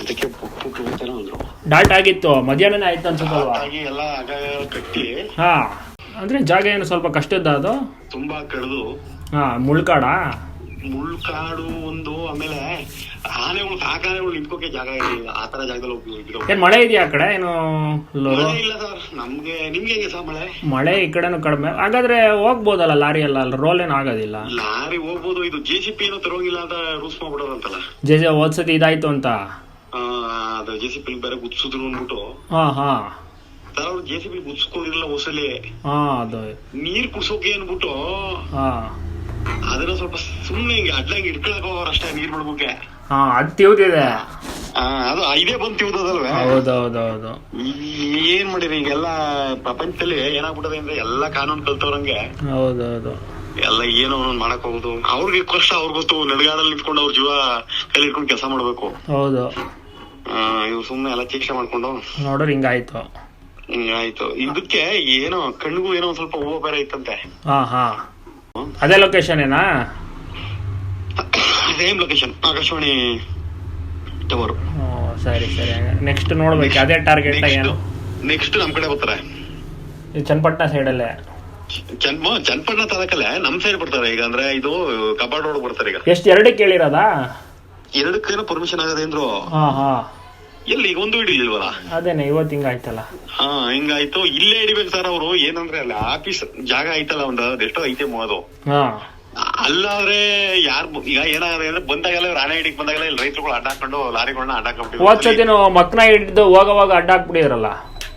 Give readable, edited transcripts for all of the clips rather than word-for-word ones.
ಅದಕ್ಕೆ ಪುಟ್ಟು ಅಂತಾನೆ ಅಂದ್ರು. ಡಾಲ್ಟ್ ಆಗಿತ್ತು, ಮಧ್ಯಾಹ್ನನೇ ಆಯ್ತು ಅನ್ಸುತ್ತಲ್ವಾ? ಎಲ್ಲ ಆಗ ಕಟ್ಟಿ. ಹಾ, ಅಂದ್ರೆ ಜಾಗ ಏನು ಸ್ವಲ್ಪ ಕಷ್ಟದ ಅದು? ತುಂಬಾ ಕಡ್ದು. ಹಾ, ಮುಳ್ಕಾಡಾ? ಮುಳ್ಕಾಡು ಒಂದು, ಆಮೇಲೆ ಆನೆಗಳು, ಸಾಕಾನೆಗಳು ನಿಂತ್ಕೋಕೆ ಜಾಗ ಇರಲಿಲ್ಲ. ಆ ತರ ಜಾಗದಲ್ಲಿ ಏನ್ ಮಳೆ ಇದೆಯಾ ಆ ಕಡೆ? ಏನು ಇಲ್ಲ ಸರ್ ನಮ್ಗೆ. ನಿಮ್ಗೆ ಹೇಗೆ ಸರ್ ಮಳೆ? ಮಳೆ ಈ ಕಡೆನೂ ಕಡಿಮೆ. ಹಾಗಾದ್ರೆ ಹೋಗ್ಬೋದಲ್ಲ ಲಾರಿ ಎಲ್ಲ? ರೋಲ್ ಏನ್ ಆಗೋದಿಲ್ಲ? ಲಾರಿ ಹೋಗ್ಬೋದು, ಇದು JCP ಏನೋ ತರೋಗಿಲ್ಲ ಅಂತ ರೂಲ್ಸ್ ಮಾಡ್ಬಿಡೋದಂತಲ್ಲ. ಓದ್ಸತಿ ಇದಾಯ್ತು ಅಂತ. ಅದು JCP ಬೇರೆ ಗುಡ್ಸಿದ್ರು ಅಂದ್ಬಿಟ್ಟು. ಹಾ ಹಾ, ಅವ್ರು JCP ಗುಡ್ಸ್ಕೊಂಡಿರಲ್ಲ ಹೊಸಲಿ. ಅದು ನೀರ್ ಕುಡ್ಸೋಕೆ ಅನ್ಬಿಟ್ಟು ಅದನ್ನ ಸ್ವಲ್ಪ ಸುಮ್ನೆ ಹಿಂಗೆ ಅಡ್ಡಂಗೆ ಇಟ್ಕೊಳಕ್ ಹೋಗೋರು ಅಷ್ಟೇ, ನೀರ್ ಬಿಡ್ಬೇಕೆ. ಅದ್ ತಿವ್ದಿದೆ. ಅದು ಇದೇ ಬಂದು ತಿವ್ದಲ್ವೇ? ಹೌದೌದೌದು. ಏನ್ ಮಾಡಿರಿ ಈಗೆಲ್ಲ ಪ್ರಪಂಚದಲ್ಲಿ ಏನಾಗ್ಬಿಟ್ಟದೆ ಅಂದ್ರೆ ಎಲ್ಲ ಕಾನೂನು ಕಲ್ತವ್ರಂಗೆ. ಹೌದೌದು. ಎಲ್ಲ ಏನೋ ಮಾಡಕ್ ಹೋಗುದು. ಅವ್ರಿಗೆ ಕಷ್ಟ ಅವ್ರಿಗೆ ಗೊತ್ತು. ನಡ್ಗಾಡಲ್ಲಿ ನಿಂತ್ಕೊಂಡು ಅವ್ರ ಜೀವ ಕೈಲಿ ಇಟ್ಕೊಂಡು ಕೆಲಸ ಮಾಡ್ಬೇಕು. ಹೌದು. ಇವ್ರು ಸುಮ್ನೆ ಎಲ್ಲ ಚೇಷ್ಟೆ ಮಾಡ್ಕೊಂಡು ನೋಡ್ರಿ ಹಿಂಗಾಯ್ತು. ಇದಕ್ಕೆ ಏನೋ ಕಣ್ಣಿಗೂ ಏನೋ ಒಂದ್ ಸ್ವಲ್ಪ ಹೂವು ಬೇರೆ ಇತ್ತಂತೆ. ಅದೇ ಲೊಕೇಶನ್ ಏನಾ? Same location, Akashvani tower. ಸರಿ ಸರಿ, ನೆಕ್ಸ್ಟ್ ನೋಡ್ಬೇಕು ಅದೇ ಟಾರ್ಗೆಟ್. ನೆಕ್ಸ್ಟ್ ನಮ್ ಕಡೆ ಬರ್ತಾರೆ, ಚನ್ನಪಟ್ಟಣ ಸೈಡ್ ಅಲ್ಲೇ. ಚನ್ನಪಟ್ಟಣ ತರಕಲ್ಲೇ ನಮ್ ಸೈಡ್ ಬರ್ತಾರೆ ಈಗ. ಅಂದ್ರೆ ಇದು ಕಬಾಡ್ ರೋಡ್ ಬರ್ತಾರೆ ಈಗ. ಎಷ್ಟು? ಎರಡಕ್ಕೆ ಕೇಳಿರೋದಾ? ಎರಡಕ್ಕೇನೋ ಪರ್ಮಿಷನ್ ಆಗದೆ ಅಂದ್ರು. ಎಲ್ಲಿ ಈಗ ಒಂದು ಹಿಡಿಲಿಲ್ವಲ್ಲ? ಅದೇನೆ ಇವತ್ತು ಹಿಂಗಾಯ್ತಲ್ಲ. ಹಿಂಗಾಯ್ತು. ಇಲ್ಲೇ ಹಿಡಿಬೇಕು ಸರ್ ಅವರು. ಏನಂದ್ರೆ ಅಲ್ಲಿ ಆಫೀಸ್ ಜಾಗ ಐತಲ್ಲ, ಒಂದು ಎಷ್ಟೋ ಐತೆ ಅದು. ಅಲ್ಲಾದ್ರೆ ಯಾರು ಈಗ ಏನಾಗಿದೆ ಅಂದ್ರೆ ಬಂದಾಗೆಲ್ಲ ಆನೆ ಹಿಡಿಕ್ ಬಂದಾಗೆಲ್ಲ ಇಲ್ಲಿ ರೈತರುಗಳು ಅಡ್ಡ ಹಾಕೊಂಡು ಲಾರಿಗಳನ್ನ ಅಡ್ಡ ಹಾಕ್ಬಿಟ್ಟಿದ್ರು. ಹೋದ್ಸತಿನು ಮಕ್ನ ಹಿಡಿದು ಹೋಗೋವಾಗ ಅಡ್ಡ ಹಾಕ್ಬಿಟ್ಟಿದ್ರಲ್ಲ.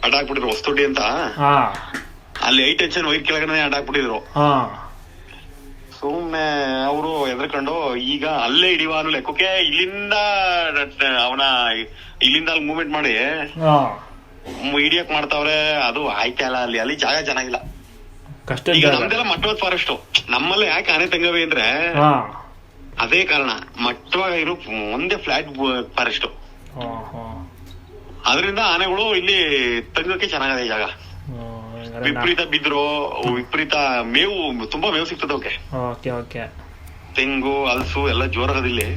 ಅಡ್ಡ ಹಾಕ್ಬಿಟ್ಟಿದ್ರು ಹೊಸತೊಡ್ಡಿ ಅಂತ. ಅಲ್ಲಿ 8 ಟೆನ್ಷನ್ ವೈಟ್ ಕೆಳಗಡೆ ಅಡ್ಡ ಹಾಕ್ಬಿಟ್ಟಿದ್ರು. ಸುಮ್ನೆ ಅವರು ಎದ್ರಕೊಂಡು ಈಗ ಅಲ್ಲೇ ಹಿಡಿಯುವ ಅನ್ನೋ ಲೆಕ್ಕಕ್ಕೆ ಇಲ್ಲಿಂದ ಅಲ್ಲಿ ಮೂವ್ಮೆಂಟ್ ಮಾಡಿ ಹಿಡಿಯಕ್ ಮಾಡ್ತಾವ್ರೆ. ಅದು ಆಯ್ಕೆ ಅಲ್ಲ, ಅಲ್ಲಿ ಜಾಗ ಚೆನ್ನಾಗಿಲ್ಲ. ಈಗ ನಮ್ದೆಲ್ಲ ಮಟ್ಟವಾದ ಫಾರೆಸ್ಟ್. ನಮ್ಮಲ್ಲಿ ಯಾಕೆ ಆನೆ ತಂಗವೆ ಅಂದ್ರೆ ಅದೇ ಕಾರಣ. ಮಟ್ಟವಾಗ ಇರೋ ಒಂದೇ ಫ್ಲಾಟ್ ಫಾರೆಸ್ಟ್. ಅದರಿಂದ ಆನೆಗಳು ಇಲ್ಲಿ ತಂಗಕ್ಕೆ ಚೆನ್ನಾಗಿದೆ ಜಾಗ. ವಿಪರೀತ ಬಿದ್ರು, ವಿಪರೀತ ಮೇವು, ತುಂಬಾ ಮೇವು ಸಿಗ್ತದೆ ಅವಕ್ಕೆ. ತೆಂಗು, ಹಲಸು ಎಲ್ಲ ಜೋರಾಗದಿಲ್ಲಿ.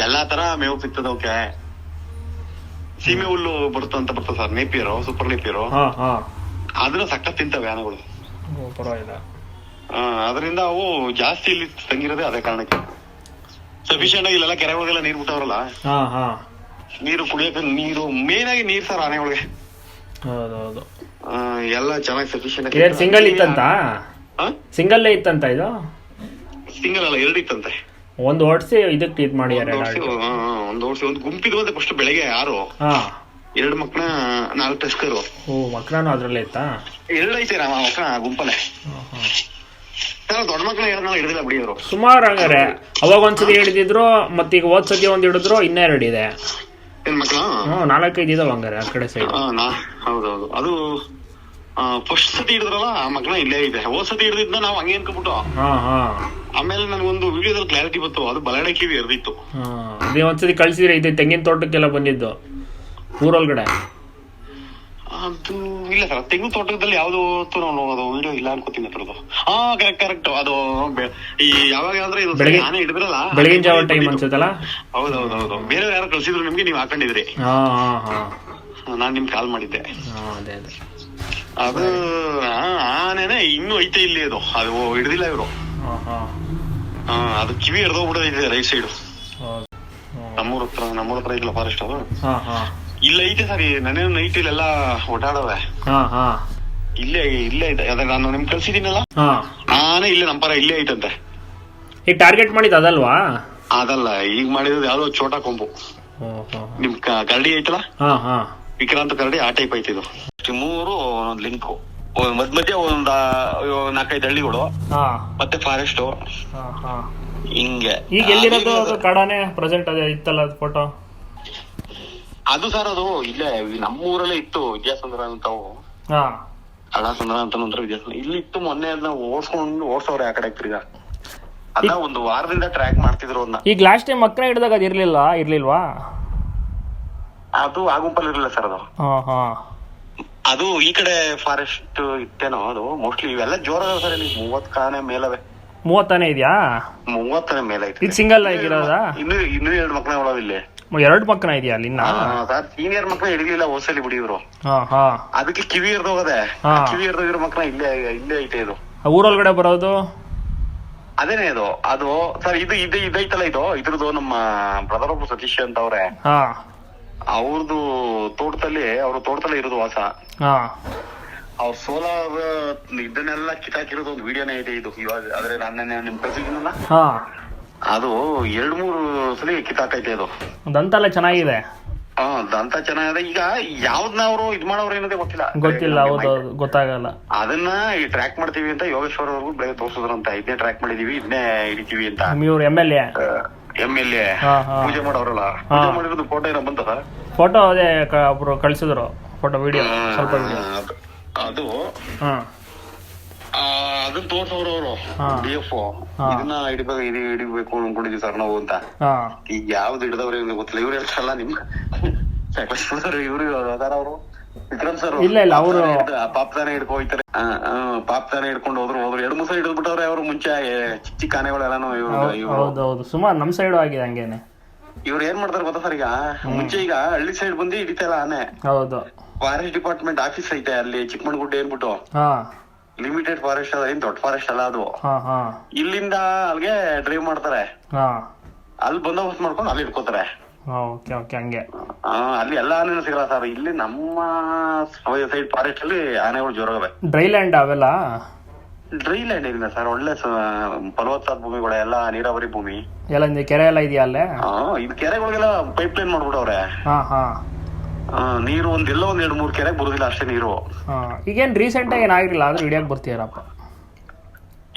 ಎಲ್ಲಾ ತರ ಮೇವು ಸಿಗ್ತದೆ ಅವಕ್ಕೆ. ಸೀಮೆ ಹುಲ್ಲು ಬರ್ತದೆ ಸರ್, ನೇಪಿಯರು, ಸೂಪರ್ ನೇಪಿಯರು. ಅದನ್ನ ಸಖತ್ ತಿಂತವೆ ಆನೆಗಳು. ಅದರಿಂದ ಅವು ಜಾಸ್ತಿ ಇಲ್ಲಿ ತಂಗಿರೋದೇ ಅದೇ ಕಾರಣಕ್ಕೆ. ಸಫಿಶಿಯಂಟ್ ಆಗಿ ಇಲ್ಲೆಲ್ಲ ಕೆರೆಗಳಿಗೆಲ್ಲ ನೀರ್ ಬಿಟ್ಟವ್ರಲ್ಲ, ನೀರು ಕುಡಿಯಕ್ಕೆ ನೀರು, ಮೇನ್ ಆಗಿ ನೀರ್ ಸರ್ ಆನೆಗಳಿಗೆ. ಹೌದೌದು. ಎಲ್ಲ ಚೆನ್ನಾಗಿ ಸಫಿಶಿಯಂಟ್. ಸಿಂಗಲ್ ಇತ್ತಂತ? ಸಿಂಗಲ್ ಇತ್ತಂತ ಇದು? ಸಿಂಗಲ್ ಅಲ್ಲ, 2 ಇತ್ತಂತೆ. ಒಂದು ಓಡಿಸಿ ಇದಕ್ಕೆ ಇದ್ ಮಾಡಿ ಒಂದು ಓಡಿಸಿ ಒಂದು ಗುಂಪಿದ್ವು ಅಂತ ಫಸ್ಟ್ ಬೆಳಗ್ಗೆ 6. 2 ಮಕ್ಳ, 4 ಟಸ್ಕರು. ಮಕ್ಳನು ಅದ್ರಲ್ಲೇ ಇತ್ತಾ? 2 ಐತೆ ಮಕ್ಳ ಗುಂಪಲ್ಲೇ. ದೊಡ್ಡ ಮಕ್ಳ ಹಿಡಿದಿಲ್ಲ ಬಿಡಿ ಅವರು. ಸುಮಾರು ಹಂಗಾರೆ ಅವಾಗ ಒಂದ್ಸತಿ ಹಿಡಿದಿದ್ರು, ಮತ್ತೀಗ ಹೋದ್ಸತಿ ಒಂದ್ ಹಿಡಿದ್ರು, 2 ಇದೆ. ಏನ್ ಮಕ್ಳ? 4-5 ಇದಾವ ಹಂಗಾರೆ ಆ ಕಡೆ ಸೈಡ್. ಹೌದೌದು. ಅದು ಫಸ್ಟ್ ಸತಿ ಹಿಡಿದ್ರಲ್ಲ ಆ ಮಕ್ಳ ಇಲ್ಲೇ ಇದೆ. ಹೋದ್ ಸತಿ ಹಿಡಿದಿದ್ನ ನಾವ್ ಹಂಗೆ ಅನ್ಕೊಂಡ್ಬಿಟ್ಟು. ಆಮೇಲೆ ನನ್ಗೊಂದು ವಿಡಿಯೋದಲ್ಲಿ ಕ್ಲಾರಿಟಿ ಬಂತು, ಅದು ಬಲಾಡೆ ಕಿವಿ ಎರ್ದಿತ್ತು. ಅದೇ ಒಂದ್ಸತಿ ಕಳ್ಸಿದ್ರೆ ಇದೆ ತೆಂಗಿನ ತೋಟಕ್ಕೆಲ್ಲ ಬಂದಿದ್ದು ಊರೊಳಗಡೆ. ಅದು ಇಲ್ಲ ಸರ್, ತೆಂಗಿನ ತೋಟದಲ್ಲಿ ಯಾವ್ದು ಅದು ವಿಡಿಯೋ ಇಲ್ಲ ಅನ್ಕೋತೀನಿ ಅದ್ರದ್ದು. ಕರೆಕ್ಟ್. ಅದು ಈ ಯಾವಾಗ ಅಂದ್ರೆ ಆನೆ ಹಿಡಿದ್ರಲ್ಲ ಬೆಳಗಿನ ಜಾವ ಟೈಮ್ ಅನ್ಸುತ್ತಲ್ಲ. ಹೌದೌದೌದು. ಬೇರೆ ಯಾರು ಕಳ್ಸಿದ್ರು ನಿಮ್ಗೆ, ನೀವ್ ಹಾಕೊಂಡಿದ್ರಿ. ನಾನ್ ನಿಮ್ಗೆ ಕಾಲ್ ಮಾಡಿದ್ದೆ. ಅದು ಆನೆನೆ ಇನ್ನೂ ಐತೆ ಇಲ್ಲಿ. ಅದು ಹಿಡ್ದಿಲ್ಲ ಇವ್ರು. ಅದು ಕಿವಿ ಹಿಡ್ದೋಗ್ಬಿಡೋದೈತೆ ರೈಟ್ ಸೈಡ್. ನಮ್ಮೂರ ಹತ್ರ ಐತಿಲ್ಲ ಫಾರೆಸ್ಟ್. ಅದು ಇಲ್ಲ ಐತೆ ಸರಿ. ನನಗೆ ನೈಟ್ ಇಲ್ಲೆಲ್ಲ ಓಡಾಡವೆ. ಇಲ್ಲೇ ಐತೆ. ಅದೇ ನಾನು ನಿಮ್ಗೆ ಕಳ್ಸಿದೀನಲ್ಲ, ಆನೆ ಇಲ್ಲೇ ನಂಪರ ಇಲ್ಲೇ ಐತಂತೆ. ಈಗ ಟಾರ್ಗೆಟ್ ಮಾಡಿದ ಅದಲ್ವಾ? ಅದಲ್ಲ, ಈಗ ಮಾಡಿರೋದು ಯಾವ್ದೋ ಚೋಟಾ ಕೊಂಬು. ನಿಮ್ ಕರಡಿ ಐತಲ್ಲ, ವಿಕ್ರಾಂತ ಕರಡಿ, ಆ ಟೈಪ್ ಐತಿದು. 3 ಒಂದೊಂದು ಲಿಂಕು. ಮಧ್ಯ ಒಂದ್ 4-5 ಹಳ್ಳಿಗಳು, ಮತ್ತೆ ಫಾರೆಸ್ಟ್ ಹಿಂಗೆ. ಈಗ ಎಲ್ಲಿರೋದು ಕಾಡಾನೆ ಪ್ರೆಸೆಂಟ್? ಅದೇ ಇತ್ತಲ್ಲ ಫೋಟೋ ಅದು ಸರ್. ಅದು ಇಲ್ಲೇ ನಮ್ಮೂರಲ್ಲೇ ಇತ್ತು, ವಿದ್ಯಾಸಂದ್ರ ಅಂತವು. ಹಳಸಂದ್ರ ಅಂತ ವಿದ್ಯಾಸಂದ್ರ ಇಲ್ಲಿ ಇತ್ತು. ಮೊನ್ನೆ ಅದನ್ನ ಓಡ್ಸವ್ರೆ ಆ ಕಡೆ. ಈಗ ಅದ ಒಂದು ವಾರದಿಂದ ಟ್ರ್ಯಾಕ್ ಮಾಡ್ತಿದ್ರು ಅದನ್ನ. ಈಗ ಲಾಸ್ಟ್ ಟೈಮ್ ಮಕ್ಕಳ ಹಿಡಿದಾಗ ಅದು ಇರ್ಲಿಲ್ವಾ? ಅದು ಆ ಗುಂಪಲ್ಲಿ ಇರ್ಲಿಲ್ಲ ಸರ್. ಅದು ಈ ಕಡೆ ಫಾರೆಸ್ಟ್ ಇತ್ತೇನೋ. ಅದು ಮೋಸ್ಟ್ಲಿ ಇವೆಲ್ಲ ಜೋರದ ಸರ್. ಇಲ್ಲಿ 30 ಆನೆ ಮೇಲವೆ. 30 ಇದೆಯಾ? 30 ಮೇಲೆ ಐತೆ. ಇದು ಸಿಂಗಲ್ ಆಗಿರೋದಾ? ಇನ್ನೂ 2 ಮಕ್ಕಳ ಒಳವಿಲ್ಲ. 2 ಮಕ್ಕಳ ಇದೆಯಾ ಅಲ್ಲಿ ಇನ್ನ? ಸರ್ ಸೀನಿಯರ್ ಮಕ್ಕಳ ಹಿಡಿಲಿಲ್ಲ ಹೋಸಲಿ ಬಿಡಿ ಇವರು. ಅದಕ್ಕೆ ಕಿವಿ ಇರ್ದೋಗದೆ. ಕಿವಿ ಇರ್ದೋಗಿರೋ ಮಕ್ಕಳ ಇಲ್ಲೇ ಐತೆ. ಇದು ಊರೊಳಗಡೆ ಬರೋದು ಅದೇನೇ ಅದು ಸರ್. ಇದೈತಲ್ಲ ಇದ್ರದ್ದು ನಮ್ಮ ಬ್ರದರ್ ಒಬ್ರು ಸತೀಶ್ ಅಂತ ಅವ್ರೆ. ಅವ್ರದ್ದು ತೋಟದಲ್ಲಿ ಇರೋದು ವಾಸ. ಅವ್ರ ಸೋಲಾರ್ ಇದನ್ನೆಲ್ಲ ಕಿತ್ತಾಕಿರೋದು ಒಂದು ವಿಡಿಯೋನೇ ಇದೆ ಇದು. ಇವಾಗ ಆದ್ರೆ ನಾನು ನಿಮ್ ಕಳ್ಸಿದ್ದೀನಲ್ಲ, ಅದು 2-3 ಸಲ ಕಿತ್ತಾಕೈತೆ. ಅದು ದಂತ ಚೆನ್ನಾಗಿದೆ. ದಂತ ಚೆನ್ನಾಗಿದೆ. ಈಗ ಯಾವ್ದನ್ನ ಅವರು ಇದ್ ಮಾಡೋರು ಏನದೇ ಗೊತ್ತಿಲ್ಲ. ಹೌದು, ಗೊತ್ತಾಗಲ್ಲ. ಅದನ್ನ ಟ್ರ್ಯಾಕ್ ಮಾಡ್ತೀವಿ ಅಂತ ಯೋಗೇಶ್ವರ್ ಅವ್ರಿಗೂ ಬೆಳಗ್ಗೆ ತೋರ್ಸಿದ್ರಂತ. ಇದನ್ನೇ ಟ್ರ್ಯಾಕ್ ಮಾಡಿದೀವಿ, ಇದನ್ನೇ ಹಿಡಿತೀವಿ ಅಂತ. ಇವ್ರು MLA ಪೂಜೆ ಮಾಡೋರಲ್ಲ, ಪೂಜೆ ಮಾಡಿರೋದು ಫೋಟೋ ಏನೋ ಬಂತ. ಫೋಟೋ ಅದೇ ಒಬ್ರು ಕಳ್ಸಿದ್ರು, ಫೋಟೋ ವಿಡಿಯೋ ಸ್ವಲ್ಪ ವಿಡಿಯೋ. ಅದು ಅದನ್ನ ತೋರ್ಸವ್ರು ಅವರು DF. ಇದನ್ನ ಹಿಡಿಬೇಕು ಅನ್ಕೊಂಡಿದೀವಿ ಸರ್ ನಾವು ಅಂತ. ಈಗ ಯಾವ್ದು ಹಿಡಿದವ್ರು ಗೊತ್ತಿಲ್ಲ. ಇವ್ರು ಹೇಳ್ತಾರಲ್ಲ ನಿಮ್ ಇವ್ರು ಅದಾರ ಅವರು ವಿಕ್ರಮ್ ಸರ್. ಇಲ್ಲ ಅವರು ಪಾಪ್ತಾನೆ ಹಿಡ್ಕೊ ಹೋಯ್ತಾರೆ. ಪಾಪ್ತಾನೆ ಹಿಡ್ಕೊಂಡು ಹೋದ್ರು 2-3 ಸಲ ಹಿಡಿದ್ಬಿಟ್ಟವ್ರೆ ಅವರು. ಮುಂಚೆ ಚಿಕ್ಕ ಆನೆಗಳೆಲ್ಲಾನು ಹೌದೌದು, ಸುಮಾರು ನಮ್ ಸೈಡ್ ಆಗಿದೆ ಹಂಗೇನೆ. ಇವ್ರು ಏನ್ ಮಾಡ್ತಾರೆ ಗೊತ್ತಾ ಸರ್, ಈಗ ಮುಂಚೆ ಈಗ ಹಳ್ಳಿ ಸೈಡ್ ಬಂದು ಹಿಡಿತಾಯಿಲ್ಲ ಆನೆ. ಹೌದು, ಫಾರೆಸ್ಟ್ ಡಿಪಾರ್ಟ್ಮೆಂಟ್ ಆಫೀಸ್ ಐತೆ ಅಲ್ಲಿ ಚಿಕ್ಕಮಣ್ಣಗುಡ್ಡೆ ಏನ್ಬಿಟ್ಟು. ಲಿಮಿಟೆಡ್ ಫಾರೆಸ್ಟ್ ಅದ, ಏನ್ ದೊಡ್ಡ ಫಾರೆಸ್ಟ್ ಅಲ್ಲ ಅದು. ಇಲ್ಲಿಂದ ಅಲ್ಲಿಗೆ ಡ್ರೈವ್ ಮಾಡ್ತಾರೆ, ಅಲ್ಲಿ ಬಂದೋಬಸ್ತ್ ಮಾಡ್ಕೊಂಡು ಅಲ್ಲಿ ಇಟ್ಕೋತಾರೆ. ಹಂಗೆ ಅಲ್ಲಿ ಎಲ್ಲಾ ಆನೆನೂ ಸಿಗಲ್ಲ ಸರ್. ಇಲ್ಲಿ ನಮ್ಮ ಸೈಡ್ ಫಾರೆಸ್ಟ್ ಅಲ್ಲಿ ಆನೆಗಳು ಜೋರಾಗವೆ. ಡ್ರೈ ಲ್ಯಾಂಡ್ ಅವೆಲ್ಲ? ಡ್ರೈ ಲ್ಯಾಂಡ್ ಏನಿಲ್ಲ ಸರ್, ಒಳ್ಳೆ ಫಲವತ್ತಾದ ಭೂಮಿಗಳು, ಎಲ್ಲ ನೀರಾವರಿ ಭೂಮಿ. ಎಲ್ಲ ಕೆರೆ ಎಲ್ಲ ಇದೆಯಾ ಅಲ್ಲೇ? ಇದು ಕೆರೆಗಳಿಗೆಲ್ಲ ಪೈಪ್ ಲೈನ್ ಮಾಡ್ಬಿಡವ್ರೆ. ನೀರು ಎಲ್ಲೋ 2-3 ಕೆರೆಗೆ ಬರುದಿಲ್ಲ ಅಷ್ಟೇ ನೀರು. ಈಗೇನ್ ರೀಸೆಂಟ್ ಆಗಿ ಏನಾಗಿಲ್ಲ ಆದ್ರೂ ಹಿಡಿಯಕ್ ಬರ್ತೀಯಾರಪ್ಪ?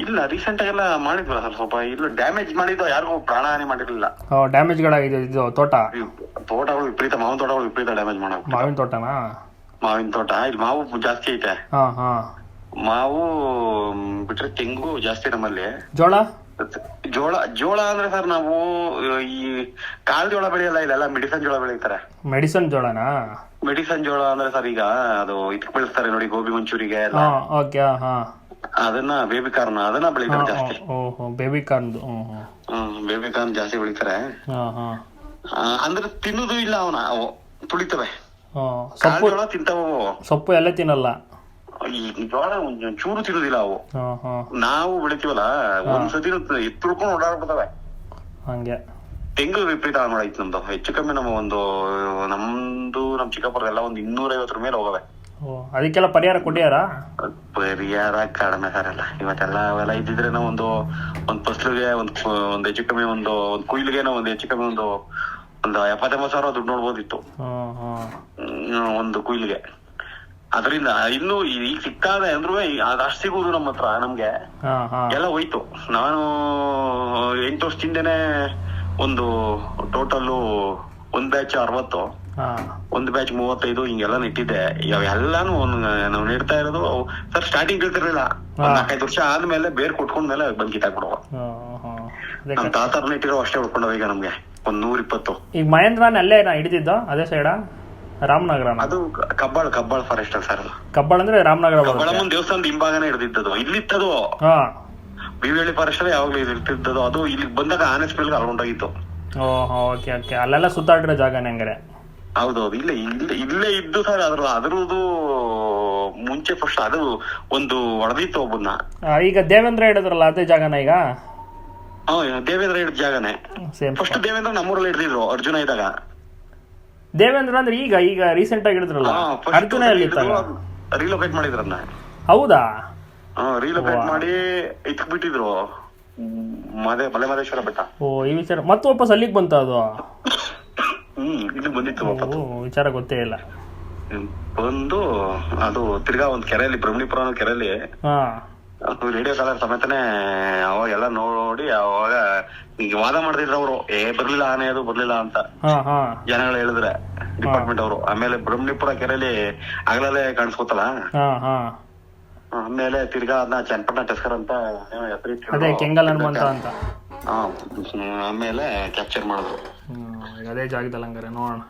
ಇಲ್ಲ, ರೀಸೆಂಟ್ ಆಗೆಲ್ಲ ಮಾಡಿದ್ವಲ್ಲ ಸರ್. ಸ್ವಲ್ಪ ಇಲ್ಲ ಡ್ಯಾಮೇಜ್ ಮಾಡಿದ್ದು, ಯಾರಿಗೂ ಪ್ರಾಣ ಹಾನಿ ಮಾಡಿರ್ಲಿಲ್ಲ. ಡ್ಯಾಮೇಜ್ ಗಳಾಗಿದೆ ಇದು ತೋಟಗಳು ವಿಪರೀತ, ಮಾವಿನ ತೋಟಗಳು ವಿಪರೀತ ಡ್ಯಾಮೇಜ್ ಮಾಡೋದು. ಮಾವಿನ ತೋಟನಾ? ಮಾವಿನ ತೋಟ ಇಲ್ಲಿ ಮಾವು ಜಾಸ್ತಿ ಐತೆ. ಮಾವು ಬಿಟ್ರೆ ತೆಂಗು ಜಾಸ್ತಿ ನಮ್ಮಲ್ಲಿ. ಜೋಳ ಅಂದ್ರೆ ಸರ್ ನಾವು ಈ ಕಾಳು ಜೋಳ ಬೆಳೆಯಲ್ಲ, ಇಲ್ಲೆಲ್ಲ ಮೆಡಿಸನ್ ಜೋಳ ಬೆಳೀತಾರೆ. ಮೆಡಿಸನ್ ಜೋಳನಾ? ಮೆಡಿಸನ್ ಜೋಳ ಅಂದ್ರೆ ಸರ್ ಈಗ ಅದು ಇದಕ್ ಬೆಳೆಸ್ತಾರೆ ನೋಡಿ, ಗೋಬಿ ಮಂಚೂರಿಗೆ ಎಲ್ಲ. ಅದನ್ನ ಬೇಬಿ ಕಾರ್ನ್ ಅದನ್ನ ಬೆಳೀತಾರೆ ಜಾಸ್ತಿ. ಬೇಬಿ ಕಾರ್ನ್ ಬೇಬಿ ಕಾರ್ನ್ ಜಾಸ್ತಿ ಬೆಳೀತಾರೆ. ಅಂದ್ರೆ ತಿನ್ನುದು ಇಲ್ಲ ಅವನ, ಅವು ತುಳಿತವೆ. ಜೋಳ ತಿಂತಾವ, ಸೊಪ್ಪು ಎಲ್ಲ ತಿನ್ನಲ್ಲ. ಈ ಜೋಳ ಚೂರು ತಿನ್ನುದಿಲ್ಲ ಅವು. ನಾವು ಬೆಳಿತೀವಲ್ಲ ಒಂದ್ಸತಿ ತುಳ್ಕೊಂಡು ಓಡಾಡ್ಬಿಡ್ತವೆ ಹಂಗೆ. ತೆಂಗು ವಿಪರೀತ ಮಾಡೈತಿ ನಮ್ದು. ಹೆಚ್ಚು ಕಮ್ಮಿ ನಮ್ಮ ನಮ್ ಚಿಕ್ಕಪ್ಪರ ಎಲ್ಲ 250 ಮೇಲೆ ಹೋಗವೆ. ಅದಕ್ಕೆಲ್ಲ ಪರಿಹಾರ ಕೊಟ್ಟಿಯಾರ? ಪರಿಹಾರ ಕಡಿಮೆ ಸರ್. ಎಲ್ಲ ಇವತ್ತೆಲ್ಲ ಅವೆಲ್ಲ ಇದ್ದಿದ್ರೆ ನಾವು ಒಂದು ಫಸ್ಲಿಗೆ ಒಂದು ಹೆಚ್ಚು ಕಮ್ಮಿ ಒಂದು ಕುಯ್ಲಿಗೆ ಒಂದು ಹೆಚ್ಚು ಕಮ್ಮಿ ಒಂದು 70-80 ಸಾವಿರ ದುಡ್ಡು ನೋಡ್ಬೋದಿತ್ತು ಒಂದು ಕುಯ್ಲಿಗೆ. ಅದರಿಂದ ಇನ್ನು ಈಗ ಸಿಕ್ಕಾದೆ ಅಂದ್ರೂ ಅದಷ್ಟು ಸಿಗುದು ನಮ್ಮ ಹತ್ರ. ನಮ್ಗೆ ಎಲ್ಲ ಹೋಯ್ತು. ನಾನು 8 ವರ್ಷದಿಂದನೇ ಒಂದು ಟೋಟಲ್ ಒಂದ್ ಬ್ಯಾಚ್ 60, ಒಂದ್ ಬ್ಯಾಚ್ 35 ಹಿಂಗೆಲ್ಲ ನೆಟ್ಟಿದ್ದೆ. ಎಲ್ಲಾನು ನಾವು ನೆಡ್ತಾ ಇರೋದು ಸರ್. ಸ್ಟಾರ್ಟಿಂಗ್ ಕೇಳ್ತಿರ್ಲಿಲ್ಲ, 4-5 ವರ್ಷ ಆದ್ಮೇಲೆ ಬೇರ್ ಕೊಟ್ಕೊಂಡ್ಮೇಲೆ ಬಂದ್ ಕಿತ್ತಾಕ್ಬಿಡುವ. ನಮ್ ತಾತಾರ ನೆಟ್ಟಿರೋ ಅಷ್ಟೇ ಉಳ್ಕೊಂಡವ. ಈಗ ನಮ್ಗೆ 120. ಈಗ ಮಹೇಂದ್ರನ್ ಅಲ್ಲೇ ಹಿಡಿದಿದ್ದು ಅದೇ ಸೈಡ? ರಾಮನಗರ? ಅದು ಕಬ್ಬಾಳ್ ಫಾರೆಸ್ಟ್ ಸರ್. ಕಬ್ಬಾಳ್ ಅಂದ್ರೆ ರಾಮನಗರ. ಕಬ್ಬಾಳಮ್ಮನ ದೇವಸ್ಥಾನದ ಹಿಂಭಾಗನೇ ಹಿಡಿದಿದ್ದದು. ಇಲ್ಲಿತ್ತದು ಬಿವಿಹಳ್ಳಿ ಫಾರೆಸ್ಟ್ ಅಲ್ಲಿ ಯಾವಾಗ್ಲೂ ಇರ್ತಿದ್ದದು. ಅದು ಇಲ್ಲಿ ಬಂದಾಗ ಆನೆ ಸ್ಮೆಲ್ ಅಲ್ಗೊಂಡೋಗಿತ್ತು. ಅಲ್ಲೆಲ್ಲ ಸುತ್ತಾಡಿರೋ ಜಾಗನೇ ಹಂಗಾರೆ? ಹೌದೌದು, ಇಲ್ಲೇ ಇದ್ದು ಸರ್. ಅದ್ರದ್ದು ಮುಂಚೆ ಫಸ್ಟ್ ಅದು ಒಂದು ಹೊಡೆದಿತ್ತು ಒಬ್ಬನ್ನ. ಈಗ ದೇವೇಂದ್ರ ಹಿಡಿದ್ರಲ್ಲ ಅದೇ ಜಾಗನ? ಈಗ ದೇವೇಂದ್ರ ಹಿಡಿದ ಜಾಗನೇ. ಫಸ್ಟ್ ದೇವೇಂದ್ರ ನಮ್ಮೂರಲ್ಲಿ ಹಿಡಿದಿದ್ರು ಅರ್ಜುನ ಇದ್ದಾಗ. ದೇವೇಂದ್ರ ಅಂದ್ರೆ ಈಗ ರೀಸೆಂಟ್ ಆಗಿ ಹಿಡಿದ್ರಲ್ಲ ಅರ್ಜುನ ಎಲ್ಲಿ ರೀಲೊಕೇಟ್ ಮಾಡಿದ್ರನ್ನ? ಹೌದಾ? ರೀಲೊಕೇಟ್ ಮಾಡಿ ಇದಕ್ ಬಿಟ್ಟಿದ್ರು, ಮಲೆಮಹದೇಶ್ವರ ಬೆಟ್ಟ. ಈ ವಿಚಾರ ಮತ್ತೆ ವಾಪಸ್ ಅಲ್ಲಿಗೆ ಬಂತ ಅದು? ಇಲ್ಲಿ ಬಂದಿತ್ತು. ವಿಚಾರ ಗೊತ್ತೇ ಇಲ್ಲ. ಬಂದು ಅದು ತಿರ್ಗಾ ಒಂದ್ ಕೆರೆಯಲ್ಲಿ, ಬ್ರಹ್ಮಣಿಪುರ ಅನ್ನೋ ಕೆರೆಯಲ್ಲಿ ರೇಡಿಯೋ ಕಾಲರ್ ಸಮೇತನೇ ಅವಾಗೆಲ್ಲ ನೋಡಿ ಅವಾಗ ಈಗ ವಾದ ಮಾಡ್ತಿದ್ರು ಅವರು. ಬರ್ಲಿಲ್ಲ ಆನೆ, ಅದು ಬರ್ಲಿಲ್ಲ ಅಂತ ಜನಗಳು ಹೇಳಿದ್ರೆ ಡಿಪಾರ್ಟ್ಮೆಂಟ್ ಅವರು. ಆಮೇಲೆ ಬ್ರಹ್ಮಣಿಪುರ ಕೆರೆಯಲ್ಲಿ ಆಗ್ಲೇ ಕಾಣಿಸ್ಕೊತಲ್ಲ, ಆಮೇಲೆ ತಿರ್ಗಾ ಅದನ್ನ ಚನ್ನಪಟ್ಟಣ ಟಸ್ಕರ್ ಅಂತ ಹೆಸರಿಟ್ಟು ಆಮೇಲೆ ಕ್ಯಾಪ್ಚರ್ ಮಾಡಿದ್ರು. ಅದೇ ಜಾಗದಲ್ಲಿ ಹಂಗಾರೆ ನೋಡೋಣ.